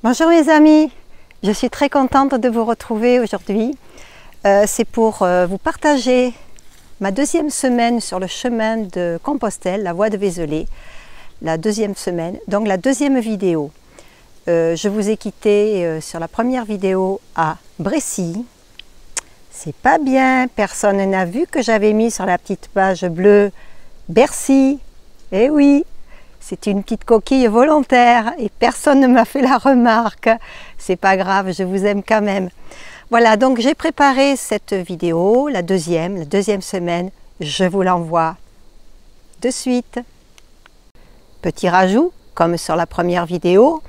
Bonjour mes amis, je suis très contente de vous retrouver aujourd'hui. C'est pour vous partager ma deuxième semaine sur le chemin de Compostelle, la voie de Vézelay. La deuxième semaine, donc la deuxième vidéo. Je vous ai quitté sur la première vidéo à Brécy. C'est pas bien, personne n'a vu que j'avais mis sur la petite page bleue Bercy. Eh oui! C'est une petite coquille volontaire et personne ne m'a fait la remarque. C'est pas grave, je vous aime quand même. Voilà, donc j'ai préparé cette vidéo, la deuxième semaine. Je vous l'envoie de suite. Petit rajout, comme sur la première vidéo.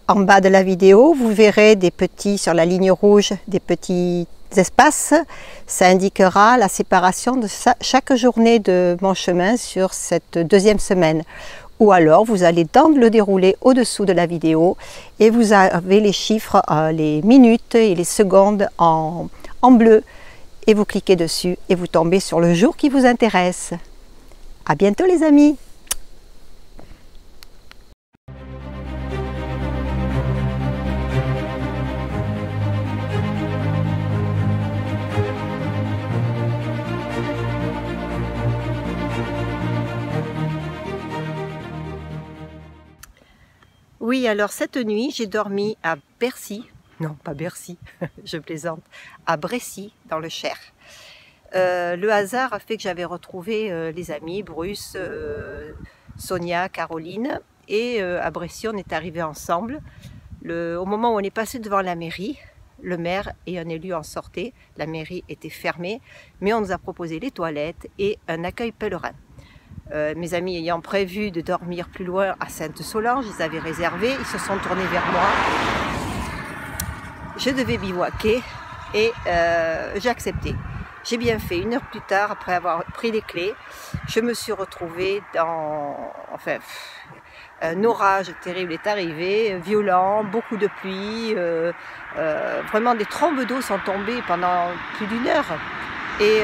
En bas de la vidéo, vous verrez des petits, sur la ligne rouge, des petits espaces. Ça indiquera la séparation de chaque journée de mon chemin sur cette deuxième semaine. Ou alors vous allez dans le déroulé au-dessous de la vidéo et vous avez les chiffres, les minutes et les secondes en bleu et vous cliquez dessus et vous tombez sur le jour qui vous intéresse. À bientôt les amis! Oui, alors cette nuit, j'ai dormi à Bercy, non pas Bercy, je plaisante, à Brécy, dans le Cher. Le hasard a fait que j'avais retrouvé les amis, Bruce, Sonia, Caroline, et à Brécy, on est arrivés ensemble. Au moment où on est passé devant la mairie, le maire et un élu en sortaient, la mairie était fermée, mais on nous a proposé les toilettes et un accueil pèlerin. Mes amis ayant prévu de dormir plus loin à Sainte-Solange, ils avaient réservé, ils se sont tournés vers moi. Je devais bivouaquer et j'ai accepté. J'ai bien fait. 1 heure plus tard, après avoir pris les clés, je me suis retrouvée dans... Enfin, un orage terrible est arrivé, violent, beaucoup de pluie. Vraiment, des trombes d'eau sont tombées pendant plus d'1 heure. Et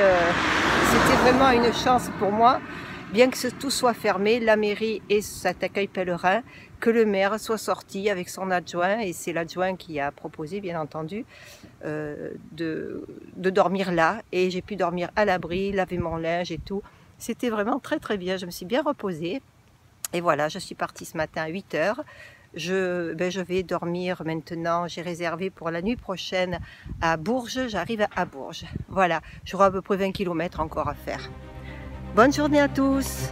c'était vraiment une chance pour moi. Bien que tout soit fermé, la mairie et cet accueil pèlerin, que le maire soit sorti avec son adjoint, et c'est l'adjoint qui a proposé, bien entendu, de dormir là. Et j'ai pu dormir à l'abri, laver mon linge et tout. C'était vraiment très très bien, je me suis bien reposée. Et voilà, je suis partie ce matin à 8 h. Je vais dormir maintenant, j'ai réservé pour la nuit prochaine à Bourges, j'arrive à Bourges. Voilà, j'aurai à peu près 20 km encore à faire. Bonne journée à tous!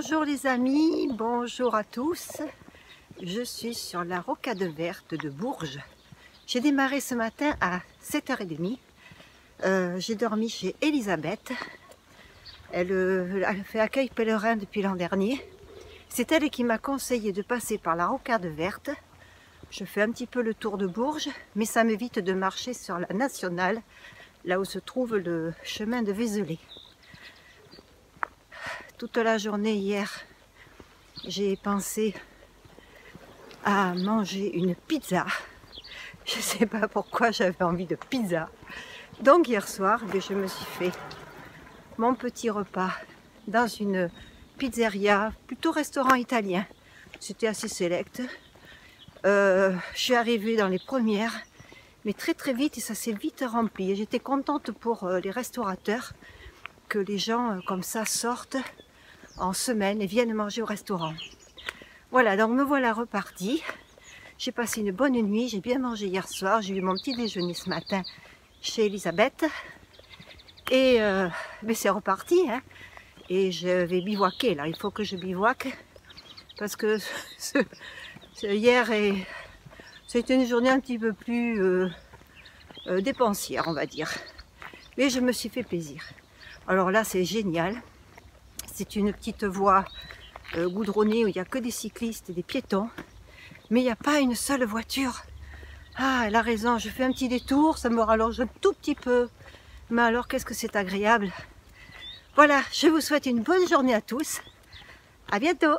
Bonjour les amis, bonjour à tous. Je suis sur la rocade verte de Bourges. J'ai démarré ce matin à 7h30. J'ai dormi chez Elisabeth. Elle fait accueil pèlerin depuis l'an dernier. C'est elle qui m'a conseillé de passer par la rocade verte. Je fais un petit peu le tour de Bourges, mais ça m'évite de marcher sur la nationale, là où se trouve le chemin de Vézelay. Toute la journée hier, j'ai pensé à manger une pizza. Je ne sais pas pourquoi j'avais envie de pizza. Donc hier soir, je me suis fait mon petit repas dans une pizzeria, plutôt restaurant italien. C'était assez select. Je suis arrivée dans les premières, mais très vite, et ça s'est vite rempli. Et j'étais contente pour les restaurateurs que les gens comme ça sortent en semaine et viennent manger au restaurant. Voilà, donc me voilà repartie. J'ai passé une bonne nuit, j'ai bien mangé hier soir, j'ai eu mon petit déjeuner ce matin chez Elisabeth. Et mais c'est reparti, hein. Et je vais bivouaquer là, il faut que je bivouaque parce que hier c'était une journée un petit peu plus dépensière, on va dire. Mais je me suis fait plaisir. Alors là, c'est génial. C'est une petite voie goudronnée où il n'y a que des cyclistes et des piétons. Mais il n'y a pas une seule voiture. Ah, elle a raison, je fais un petit détour, ça me rallonge un tout petit peu. Mais alors, qu'est-ce que c'est agréable. Voilà, je vous souhaite une bonne journée à tous. À bientôt.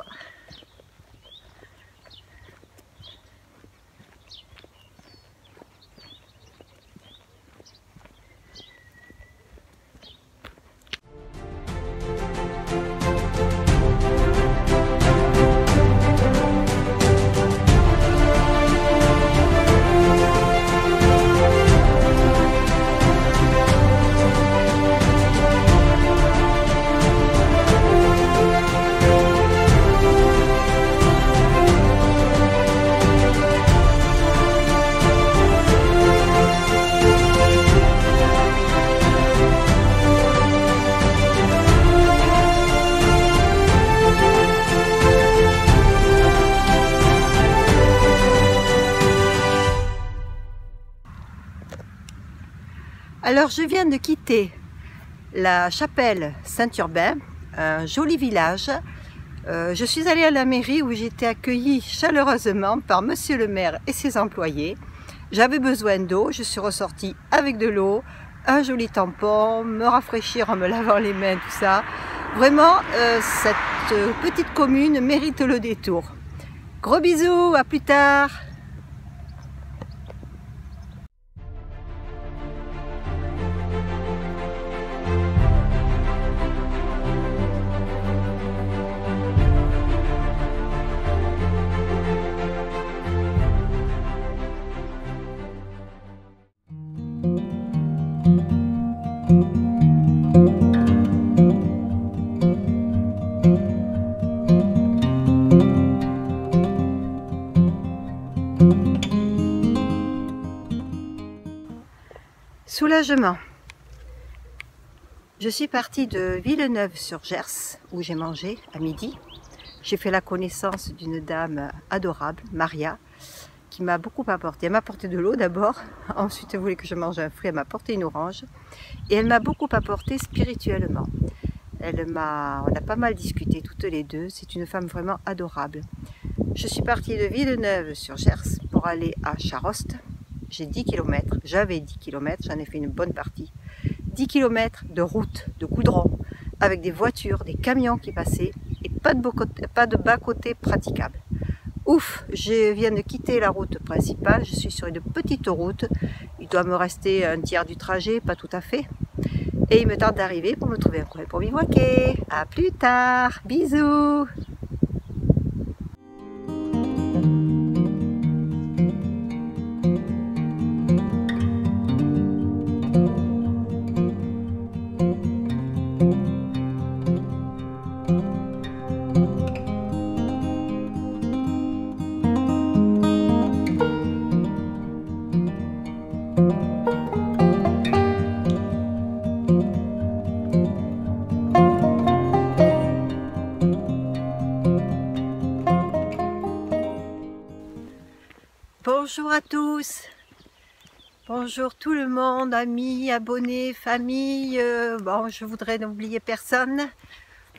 Alors je viens de quitter la chapelle Saint-Urbain, un joli village. Je suis allée à la mairie où j'ai été accueillie chaleureusement par monsieur le maire et ses employés. J'avais besoin d'eau, je suis ressortie avec de l'eau, un joli tampon, me rafraîchir en me lavant les mains, tout ça. Vraiment, cette petite commune mérite le détour. Gros bisous, à plus tard. Soulagement. Je suis partie de Villeneuve-sur-Gers où j'ai mangé à midi. J'ai fait la connaissance d'une dame adorable, Maria, qui m'a beaucoup apporté. Elle m'a apporté de l'eau d'abord, ensuite elle voulait que je mange un fruit, elle m'a apporté une orange et elle m'a beaucoup apporté spirituellement. On a pas mal discuté toutes les deux, c'est une femme vraiment adorable. Je suis partie de Villeneuve-sur-Gers pour aller à Charost. J'ai 10 km, j'avais 10 km, j'en ai fait une bonne partie. 10 km de route, de goudron, avec des voitures, des camions qui passaient et pas de bas-côté praticable. Ouf, je viens de quitter la route principale, je suis sur une petite route. Il doit me rester un tiers du trajet, pas tout à fait. Et il me tarde d'arriver pour me trouver un coin pour bivouaquer. À plus tard, bisous. Bonjour à tous, bonjour tout le monde, amis, abonnés, famille. Bon, je voudrais n'oublier personne,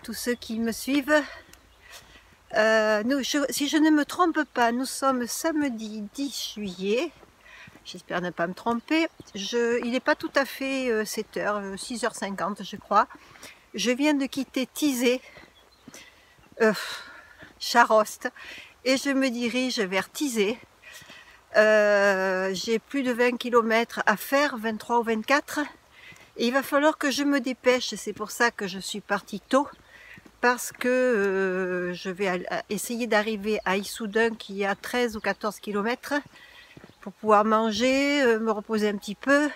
tous ceux qui me suivent. Si je ne me trompe pas, nous sommes samedi 10 juillet. J'espère ne pas me tromper. Il n'est pas tout à fait 7h, 6h50 je crois. Je viens de quitter Tizé, Charost, et je me dirige vers Tizé. J'ai plus de 20 km à faire, 23 ou 24. Et il va falloir que je me dépêche, c'est pour ça que je suis partie tôt. Parce que je vais essayer d'arriver à Issoudun qui est à 13 ou 14 km pour pouvoir manger, me reposer un petit peu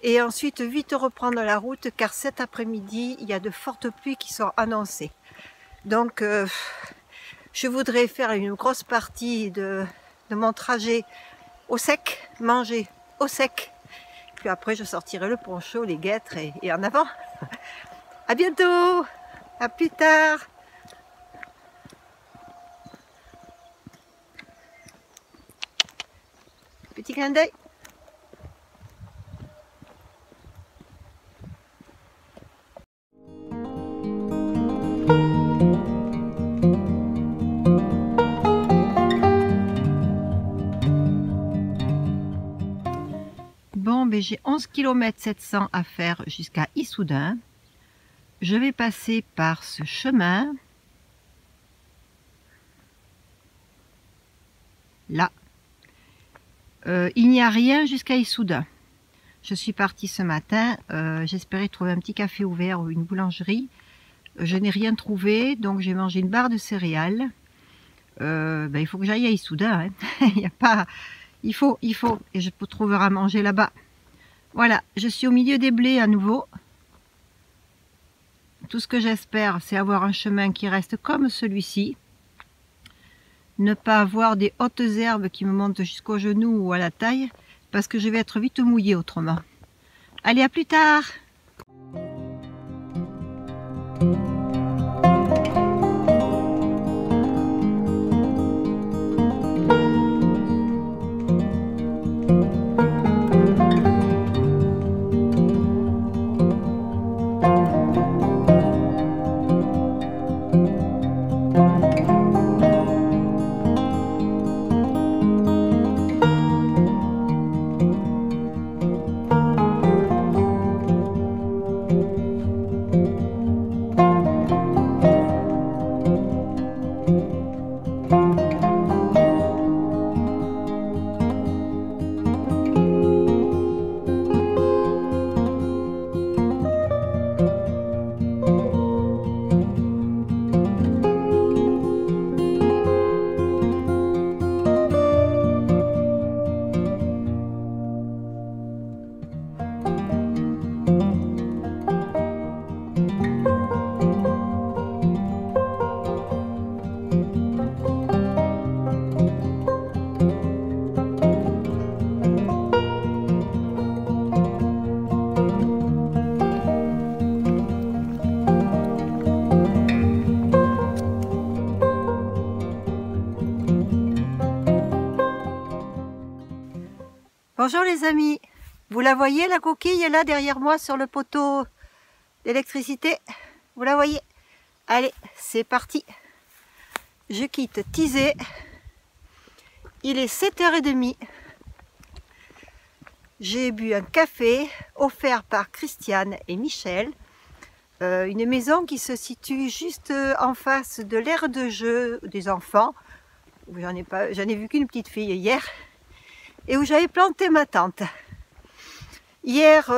et ensuite vite reprendre la route car cet après-midi il y a de fortes pluies qui sont annoncées. Donc je voudrais faire une grosse partie de mon trajet au sec, manger au sec, puis après je sortirai le poncho, les guêtres et en avant. À bientôt! À plus tard. Petit clin d'œil. Bon, ben j'ai 11 km 700 à faire jusqu'à Issoudun. Je vais passer par ce chemin, là. Il n'y a rien jusqu'à Issoudun. Je suis partie ce matin, j'espérais trouver un petit café ouvert ou une boulangerie. Je n'ai rien trouvé, donc j'ai mangé une barre de céréales. Il faut que j'aille à Issoudun, hein. Il y a pas, il faut, et je trouverai à manger là-bas. Voilà, je suis au milieu des blés à nouveau. Tout ce que j'espère, c'est avoir un chemin qui reste comme celui-ci. Ne pas avoir des hautes herbes qui me montent jusqu'aux genoux ou à la taille, parce que je vais être vite mouillée autrement. Allez, à plus tard! Bonjour les amis, vous la voyez la coquille là derrière moi sur le poteau d'électricité? Vous la voyez? Allez, c'est parti. Je quitte Tizé. Il est 7h30. J'ai bu un café offert par Christiane et Michel. Une maison qui se situe juste en face de l'aire de jeu des enfants. J'en ai vu qu'une petite fille hier. Et où j'avais planté ma tente. Hier,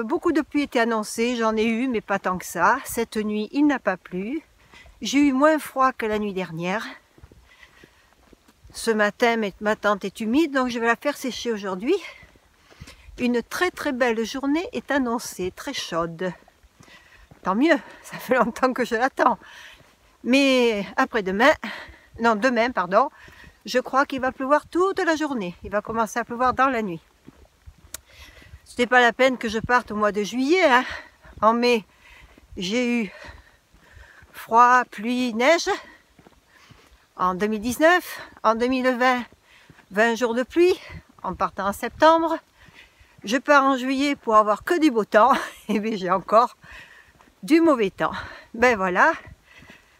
beaucoup de pluie était annoncée, j'en ai eu, mais pas tant que ça. Cette nuit, il n'a pas plu. J'ai eu moins froid que la nuit dernière. Ce matin, ma tente est humide, donc je vais la faire sécher aujourd'hui. Une très très belle journée est annoncée, très chaude. Tant mieux, ça fait longtemps que je l'attends. Mais après-demain, non, demain, pardon, je crois qu'il va pleuvoir toute la journée. Il va commencer à pleuvoir dans la nuit. Ce n'est pas la peine que je parte au mois de juillet, hein. En mai, j'ai eu froid, pluie, neige. En 2019, en 2020, 20 jours de pluie en partant en septembre. Je pars en juillet pour avoir que du beau temps. Et bien j'ai encore du mauvais temps. Ben voilà.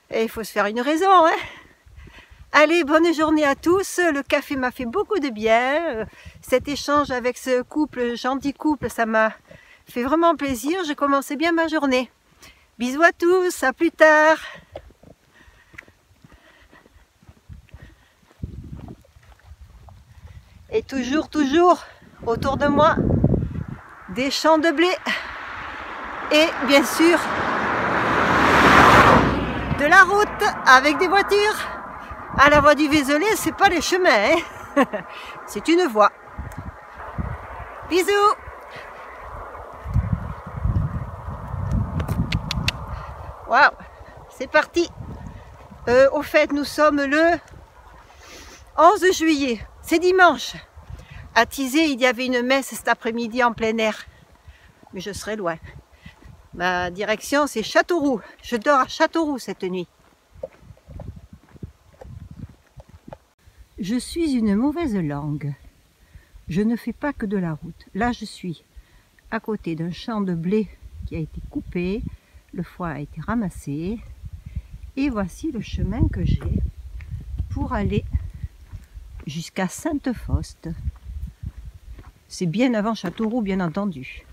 Et il faut se faire une raison, hein. Allez, bonne journée à tous. Le café m'a fait beaucoup de bien. Cet échange avec ce couple, gentil couple, ça m'a fait vraiment plaisir. J'ai commencé bien ma journée. Bisous à tous, à plus tard. Et toujours autour de moi, des champs de blé et bien sûr de la route avec des voitures. À la voie du Vézelay, c'est pas les chemins, hein. C'est une voie. Bisous. Waouh, c'est parti. Au fait, nous sommes le 11 juillet. C'est dimanche. À Thizay, il y avait une messe cet après-midi en plein air. Mais je serai loin. Ma direction, c'est Châteauroux. Je dors à Châteauroux cette nuit. Je suis une mauvaise langue. Je ne fais pas que de la route. Là, je suis à côté d'un champ de blé qui a été coupé. Le foin a été ramassé. Et voici le chemin que j'ai pour aller jusqu'à Sainte-Fauste. C'est bien avant Châteauroux, bien entendu.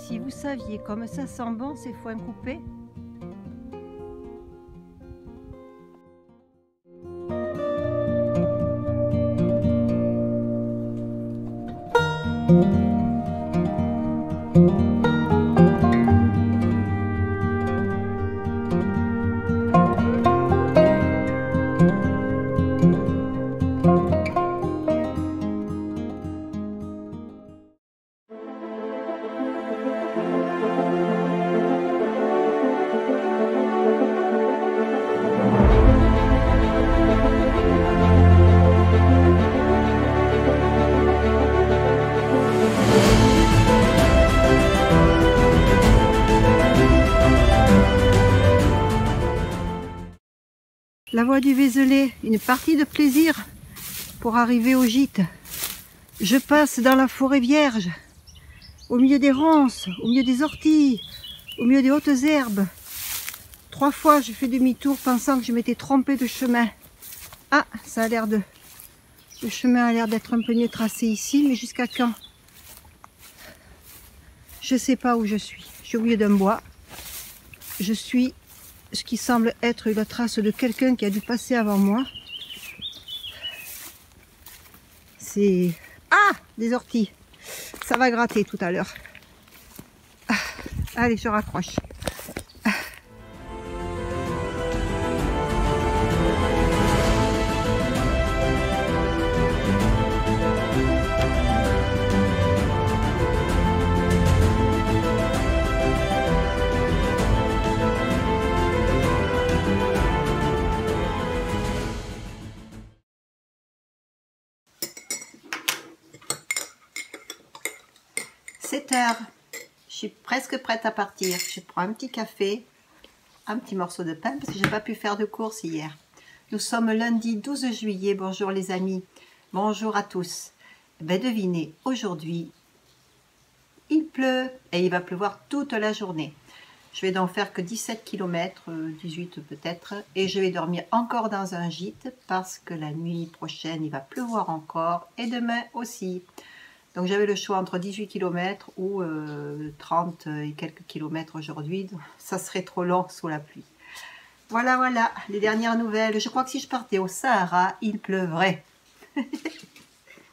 Si vous saviez comme ça sent bon ces foins coupés. La voie du Vézelay, une partie de plaisir pour arriver au gîte. Je passe dans la forêt vierge, au milieu des ronces, au milieu des orties, au milieu des hautes herbes. 3 fois j'ai fait demi-tour pensant que je m'étais trompée de chemin. Ah, ça a l'air de... Le chemin a l'air d'être un peu mieux tracé ici, mais jusqu'à quand? Je sais pas où je suis. Je suis au milieu d'un bois. Je suis ce qui semble être la trace de quelqu'un qui a dû passer avant moi. C'est... Ah, des orties. Ça va gratter tout à l'heure. Ah, allez, je raccroche. Je suis presque prête à partir. Je prends un petit café, un petit morceau de pain parce que j'ai pas pu faire de course hier. Nous sommes lundi 12 juillet. Bonjour les amis. Bonjour à tous. Ben devinez, aujourd'hui, il pleut et il va pleuvoir toute la journée. Je vais donc faire que 17 km, 18 peut-être, et je vais dormir encore dans un gîte parce que la nuit prochaine, il va pleuvoir encore et demain aussi. Donc j'avais le choix entre 18 km ou 30 et quelques kilomètres aujourd'hui. Ça serait trop long sous la pluie. Voilà, voilà, les dernières nouvelles. Je crois que si je partais au Sahara, il pleuvrait.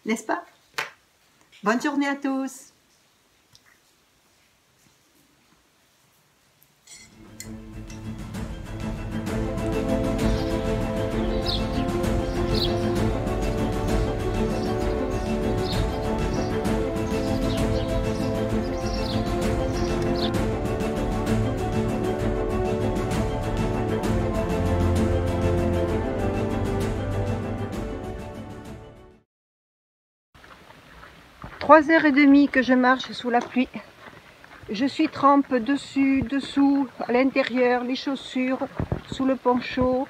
N'est-ce pas? Bonne journée à tous. 3h30 que je marche sous la pluie. Je suis trempe dessus, dessous, à l'intérieur, les chaussures, sous le poncho,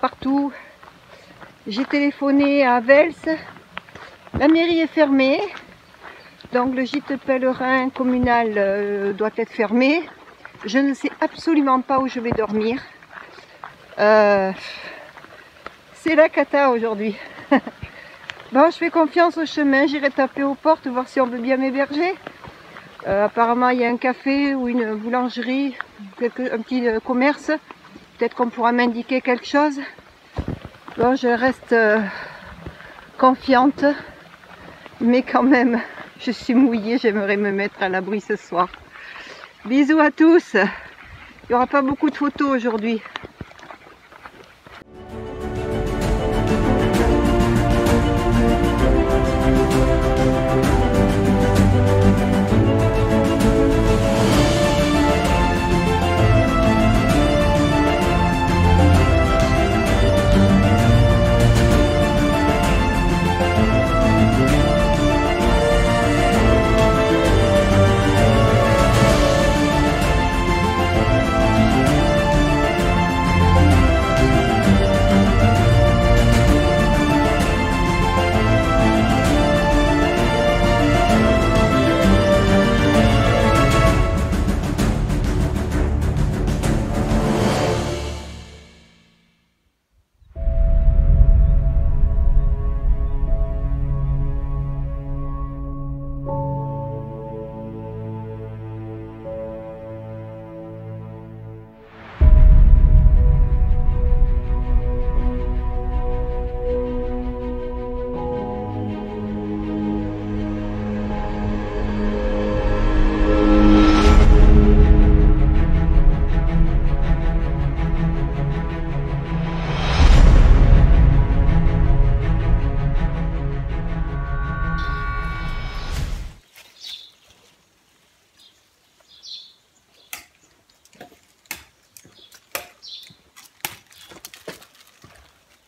partout. J'ai téléphoné à Vels. La mairie est fermée. Donc le gîte pèlerin communal doit être fermé. Je ne sais absolument pas où je vais dormir. C'est la cata aujourd'hui. Bon, je fais confiance au chemin, j'irai taper aux portes, voir si on veut bien m'héberger. Apparemment, il y a un café ou une boulangerie, un petit commerce. Peut-être qu'on pourra m'indiquer quelque chose. Bon, je reste confiante, mais quand même, je suis mouillée, j'aimerais me mettre à l'abri ce soir. Bisous à tous. Il n'y aura pas beaucoup de photos aujourd'hui.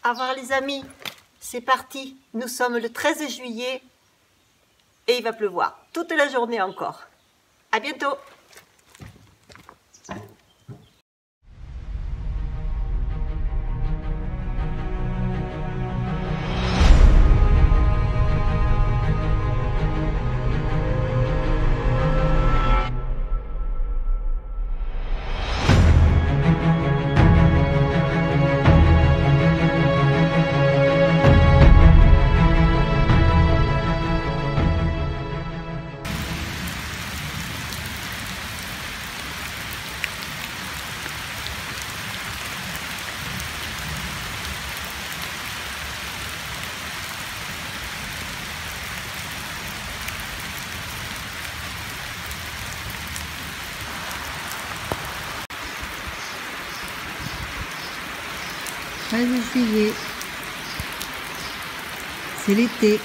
Au revoir les amis, c'est parti, nous sommes le 13 juillet et il va pleuvoir toute la journée encore. À bientôt. Juillet, c'est l'été.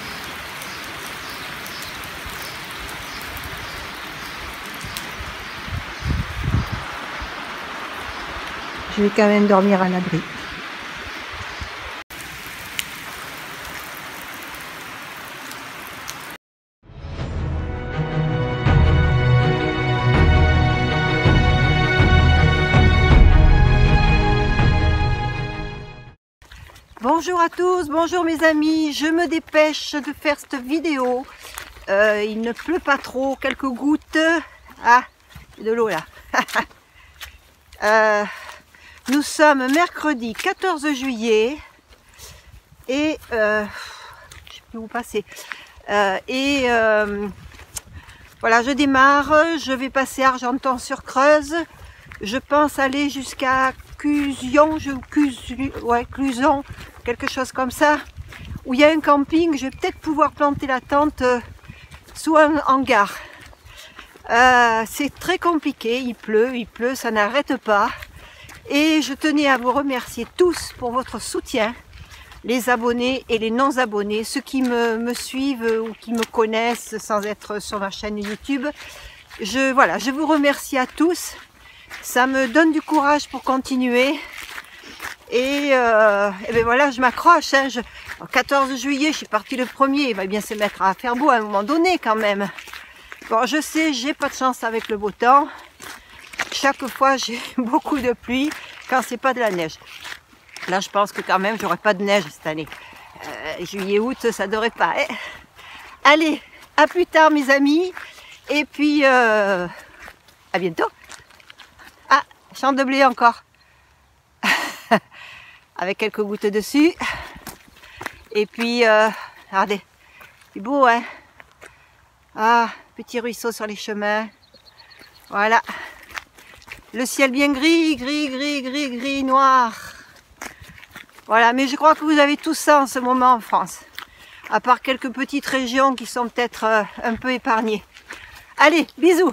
Je vais quand même dormir à l'abri. Bonjour à tous, bonjour mes amis, je me dépêche de faire cette vidéo. Il ne pleut pas trop, quelques gouttes. Ah, de l'eau là. Nous sommes mercredi 14 juillet et je sais plus où passer. Voilà, je démarre, je vais passer Argenton-sur-Creuse. Je pense aller jusqu'à Clusion, Cluson, quelque chose comme ça, où il y a un camping. Je vais peut-être pouvoir planter la tente sous un hangar. C'est très compliqué, il pleut, ça n'arrête pas. Et je tenais à vous remercier tous pour votre soutien, les abonnés et les non-abonnés, ceux qui me suivent ou qui me connaissent sans être sur ma chaîne YouTube. Je vous remercie à tous. Ça me donne du courage pour continuer. Et ben voilà, je m'accroche. Hein. Le 14 juillet, je suis partie le 1er. Il va bien se mettre à faire beau à un moment donné quand même. Bon, je sais, j'ai pas de chance avec le beau temps. Chaque fois, j'ai beaucoup de pluie quand c'est pas de la neige. Là, je pense que quand même, j'aurai pas de neige cette année. Juillet, août, ça devrait pas. Hein. Allez, à plus tard, mes amis. Et puis, à bientôt. Ah, champ de blé encore. Avec quelques gouttes dessus. Et puis, regardez, c'est beau, hein. Ah, petit ruisseau sur les chemins. Voilà. Le ciel bien gris, gris, noir. Voilà, mais je crois que vous avez tout ça en ce moment en France. À part quelques petites régions qui sont peut-être un peu épargnées. Allez, bisous!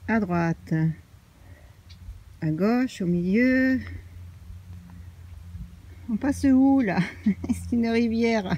À droite, à gauche, au milieu. On passe où là? C'est une rivière.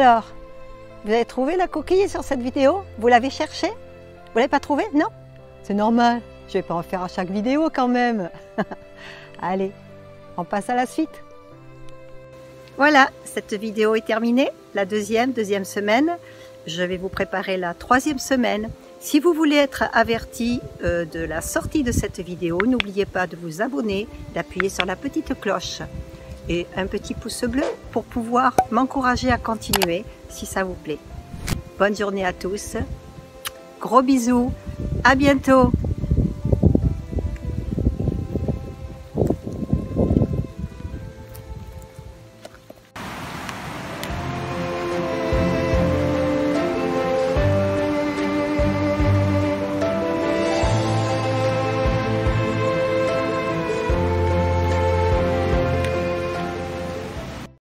Alors, vous avez trouvé la coquille sur cette vidéo? Vous l'avez cherchée? Vous l'avez pas trouvée? Non? C'est normal, je vais pas en faire à chaque vidéo quand même. Allez, on passe à la suite. Voilà, cette vidéo est terminée, la deuxième semaine. Je vais vous préparer la troisième semaine. Si vous voulez être averti de la sortie de cette vidéo, n'oubliez pas de vous abonner, d'appuyer sur la petite cloche et un petit pouce bleu pour pouvoir m'encourager à continuer si ça vous plaît. Bonne journée à tous, gros bisous, à bientôt.